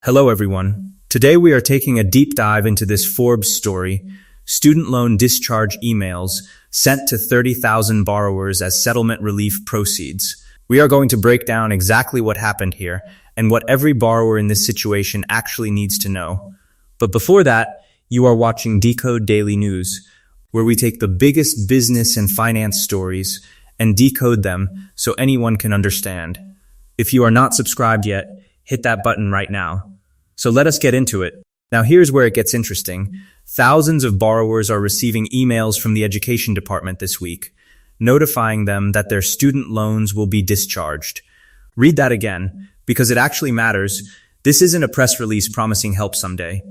Hello everyone. Today we are taking a deep dive into this Forbes story, student loan discharge emails sent to 30,000 borrowers as settlement relief proceeds. We are going to break down exactly what happened here and what every borrower in this situation actually needs to know. But before that, you are watching Decode Daily News, where we take the biggest business and finance stories and decode them so anyone can understand. If you are not subscribed yet, hit that button right now. So let us get into it. Now here's where it gets interesting. Thousands of borrowers are receiving emails from the education department this week, notifying them that their student loans will be discharged. Read that again, because it actually matters. This isn't a press release promising help someday.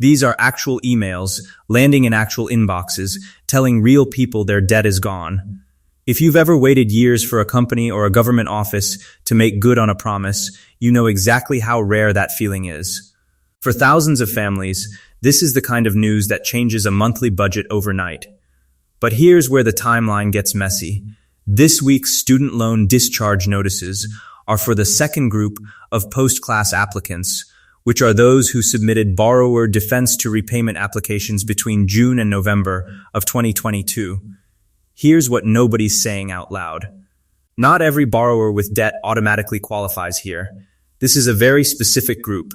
These are actual emails landing in actual inboxes, telling real people their debt is gone. If you've ever waited years for a company or a government office to make good on a promise, you know exactly how rare that feeling is. For thousands of families, this is the kind of news that changes a monthly budget overnight. But here's where the timeline gets messy. This week's student loan discharge notices are for the second group of post-class applicants, which are those who submitted borrower defense to repayment applications between June and November of 2022. Here's what nobody's saying out loud. Not every borrower with debt automatically qualifies here. This is a very specific group,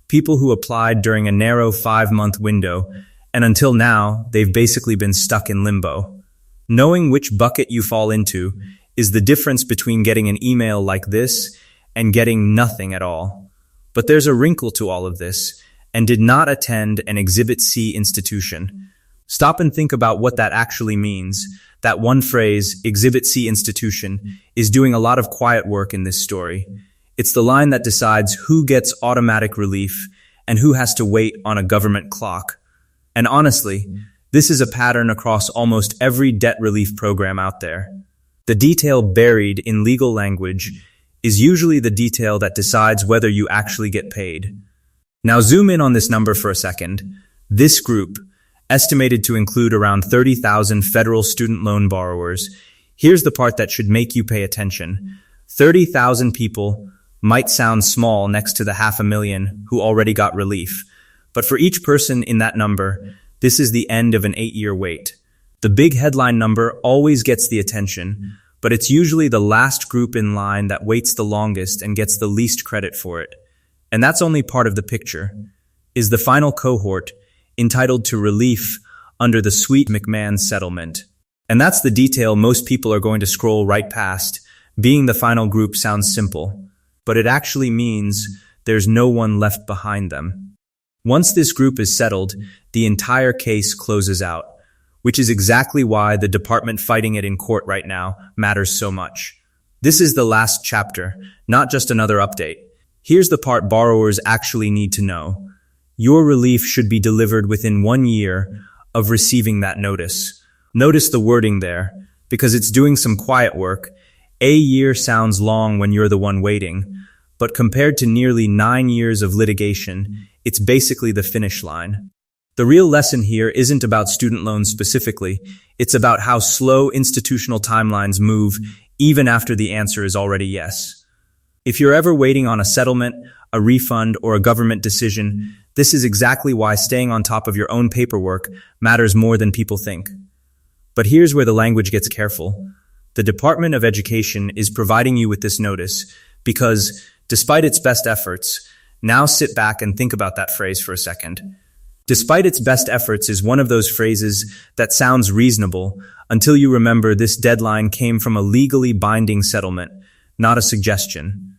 people who applied during a narrow 5-month window, and until now, they've basically been stuck in limbo. Knowing which bucket you fall into is the difference between getting an email like this and getting nothing at all. But there's a wrinkle to all of this, and did not attend an Exhibit C institution. Stop and think about what that actually means. That one phrase, Exhibit C institution, is doing a lot of quiet work in this story. It's the line that decides who gets automatic relief and who has to wait on a government clock. And honestly, this is a pattern across almost every debt relief program out there. The detail buried in legal language is usually the detail that decides whether you actually get paid. Now zoom in on this number for a second. This group, estimated to include around 30,000 federal student loan borrowers, here's the part that should make you pay attention. 30,000 people might sound small next to the 500,000 who already got relief. But for each person in that number, this is the end of an 8-year wait. The big headline number always gets the attention, but it's usually the last group in line that waits the longest and gets the least credit for it. And that's only part of the picture. Is the final cohort entitled to relief under the sweet McMahon settlement. And that's the detail most people are going to scroll right past. Being the final group sounds simple, but it actually means there's no one left behind them. Once this group is settled, the entire case closes out, which is exactly why the department fighting it in court right now matters so much. This is the last chapter, not just another update. Here's the part borrowers actually need to know. Your relief should be delivered within 1 year of receiving that notice. Notice the wording there, because it's doing some quiet work. A year sounds long when you're the one waiting, but compared to nearly 9 years of litigation, it's basically the finish line. The real lesson here isn't about student loans specifically, it's about how slow institutional timelines move even after the answer is already yes. If you're ever waiting on a settlement, a refund, or a government decision, this is exactly why staying on top of your own paperwork matters more than people think. But here's where the language gets careful. The Department of Education is providing you with this notice because, despite its best efforts, now sit back and think about that phrase for a second. Despite its best efforts is one of those phrases that sounds reasonable until you remember this deadline came from a legally binding settlement, not a suggestion.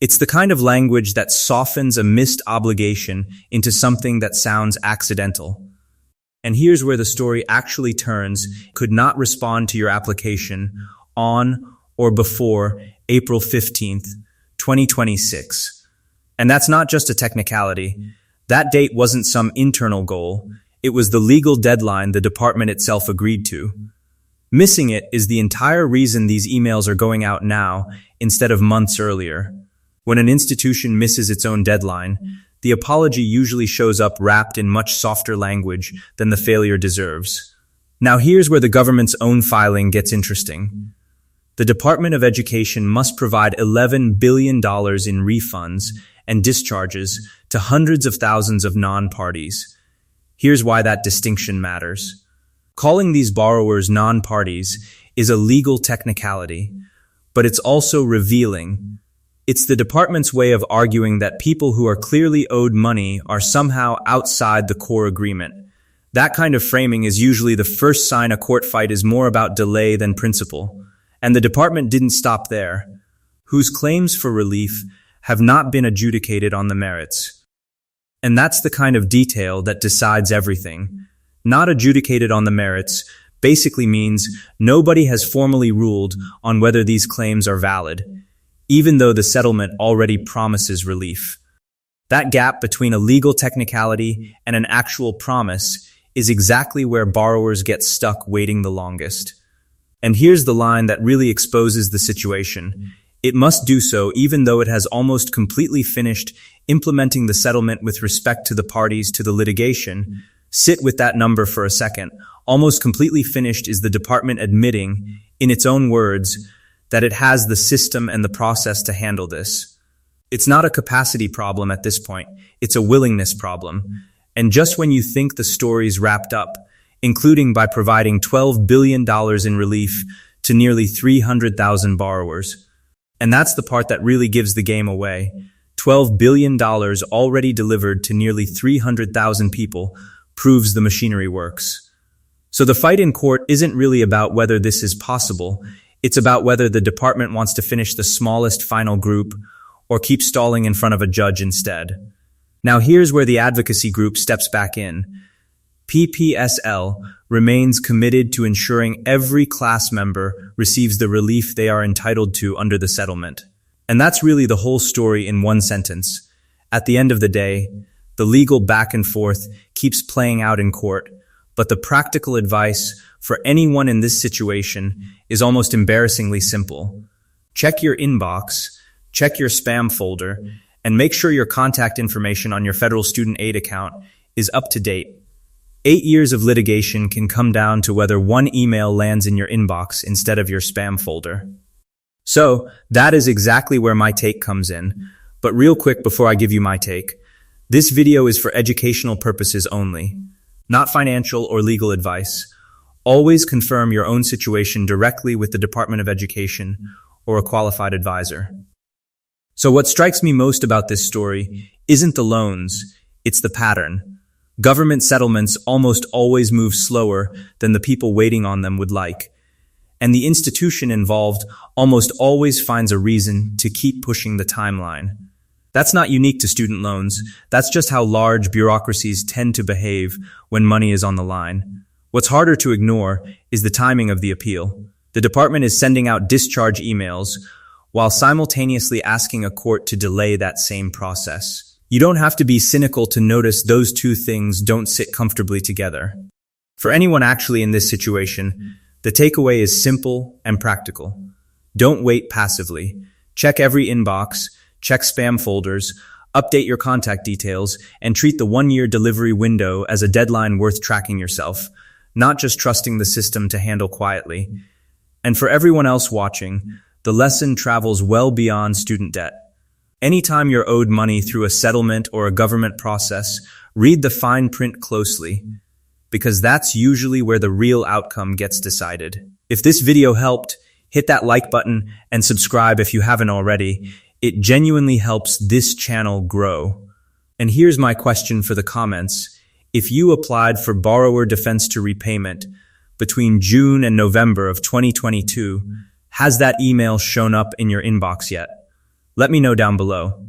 It's the kind of language that softens a missed obligation into something that sounds accidental. And here's where the story actually turns. Could not respond to your application on or before April 15th, 2026. And that's not just a technicality. That date wasn't some internal goal. It was the legal deadline the department itself agreed to. Missing it is the entire reason these emails are going out now instead of months earlier. When an institution misses its own deadline, the apology usually shows up wrapped in much softer language than the failure deserves. Now here's where the government's own filing gets interesting. The Department of Education must provide $11 billion in refunds and discharges to hundreds of thousands of non-parties. Here's why that distinction matters. Calling these borrowers non-parties is a legal technicality, but it's also revealing. It's the department's way of arguing that people who are clearly owed money are somehow outside the core agreement. That kind of framing is usually the first sign a court fight is more about delay than principle. And the department didn't stop there. Whose claims for relief have not been adjudicated on the merits. And that's the kind of detail that decides everything. Not adjudicated on the merits basically means nobody has formally ruled on whether these claims are valid, even though the settlement already promises relief. That gap between a legal technicality and an actual promise is exactly where borrowers get stuck waiting the longest. And here's the line that really exposes the situation. It must do so even though it has almost completely finished implementing the settlement with respect to the parties to the litigation. Sit with that number for a second. Almost completely finished is the department admitting, in its own words, that it has the system and the process to handle this. It's not a capacity problem at this point. It's a willingness problem. And just when you think the story's wrapped up, including by providing $12 billion in relief to nearly 300,000 borrowers. And that's the part that really gives the game away. $12 billion already delivered to nearly 300,000 people proves the machinery works. So the fight in court isn't really about whether this is possible. It's about whether the department wants to finish the smallest final group or keep stalling in front of a judge instead. Now here's where the advocacy group steps back in. PPSL remains committed to ensuring every class member receives the relief they are entitled to under the settlement. And that's really the whole story in one sentence. At the end of the day, the legal back and forth keeps playing out in court, but the practical advice for anyone in this situation is almost embarrassingly simple. Check your inbox, check your spam folder, and make sure your contact information on your federal student aid account is up to date. 8 years of litigation can come down to whether one email lands in your inbox instead of your spam folder. So, that is exactly where my take comes in. But real quick before I give you my take, this video is for educational purposes only, not financial or legal advice. Always confirm your own situation directly with the Department of Education or a qualified advisor. So what strikes me most about this story isn't the loans, it's the pattern. Government settlements almost always move slower than the people waiting on them would like. And the institution involved almost always finds a reason to keep pushing the timeline. That's not unique to student loans. That's just how large bureaucracies tend to behave when money is on the line. What's harder to ignore is the timing of the appeal. The department is sending out discharge emails while simultaneously asking a court to delay that same process. You don't have to be cynical to notice those two things don't sit comfortably together. For anyone actually in this situation, the takeaway is simple and practical. Don't wait passively. Check every inbox, check spam folders, update your contact details, and treat the 1-year delivery window as a deadline worth tracking yourself, not just trusting the system to handle quietly. And for everyone else watching, the lesson travels well beyond student debt. Anytime you're owed money through a settlement or a government process, read the fine print closely, because that's usually where the real outcome gets decided. If this video helped, hit that like button and subscribe if you haven't already. It genuinely helps this channel grow. And here's my question for the comments. If you applied for borrower defense to repayment between June and November of 2022, has that email shown up in your inbox yet? Let me know down below.